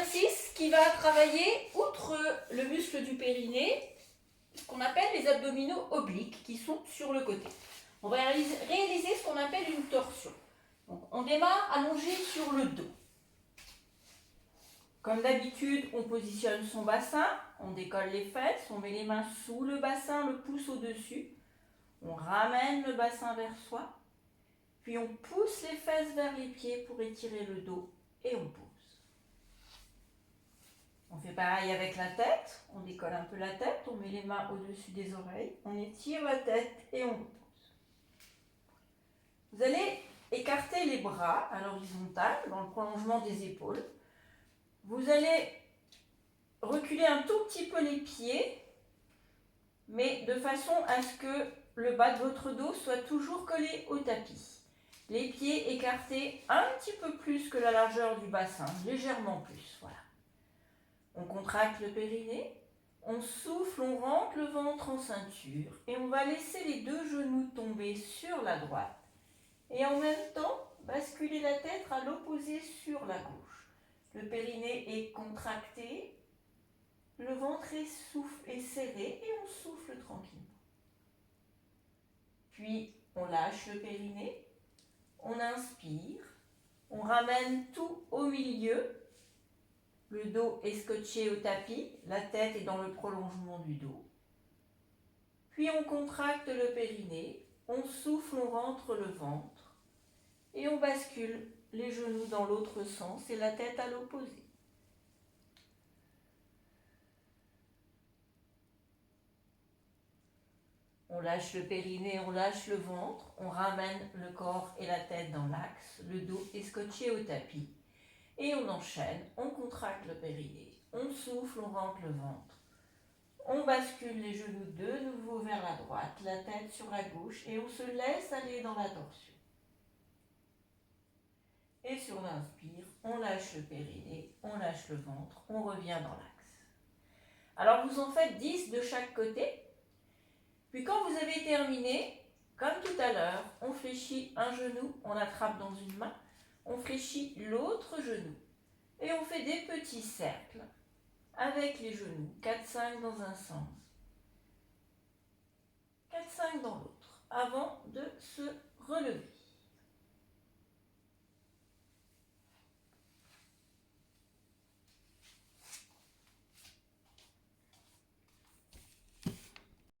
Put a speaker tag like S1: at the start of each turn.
S1: exercice qui va travailler, outre le muscle du périnée, ce qu'on appelle les abdominaux obliques qui sont sur le côté. On va réaliser ce qu'on appelle une torsion. Donc, on démarre allongé sur le dos. Comme d'habitude, on positionne son bassin, on décolle les fesses, on met les mains sous le bassin, le pouce au-dessus. On ramène le bassin vers soi, puis on pousse les fesses vers les pieds pour étirer le dos et on pose. On fait pareil avec la tête, on décolle un peu la tête, on met les mains au-dessus des oreilles, on étire la tête et on repose. Vous allez écarter les bras à l'horizontale, dans le prolongement des épaules. Vous allez reculer un tout petit peu les pieds, mais de façon à ce que le bas de votre dos soit toujours collé au tapis. Les pieds écartés un petit peu plus que la largeur du bassin, légèrement plus, voilà. On contracte le périnée, on souffle, on rentre le ventre en ceinture et on va laisser les deux genoux tomber sur la droite et en même temps basculer la tête à l'opposé sur la gauche. Le périnée est contracté, le ventre est serré et on souffle tranquillement. Puis on lâche le périnée, on inspire, on ramène tout au milieu. Le dos est scotché au tapis, la tête est dans le prolongement du dos. Puis on contracte le périnée, on souffle, on rentre le ventre et on bascule les genoux dans l'autre sens et la tête à l'opposé. On lâche le périnée, on lâche le ventre, on ramène le corps et la tête dans l'axe, le dos est scotché au tapis et on enchaîne, on contracte le périnée, on souffle, on rentre le ventre. On bascule les genoux de nouveau vers la droite, la tête sur la gauche et on se laisse aller dans la torsion. Et sur l'inspire, on lâche le périnée, on lâche le ventre, on revient dans l'axe. Alors vous en faites 10 de chaque côté. Puis quand vous avez terminé, comme tout à l'heure, on fléchit un genou, on attrape dans une main, on fléchit l'autre genou et on fait des petits cercles avec les genoux, 4-5 dans un sens, 4-5 dans l'autre, avant de se relever.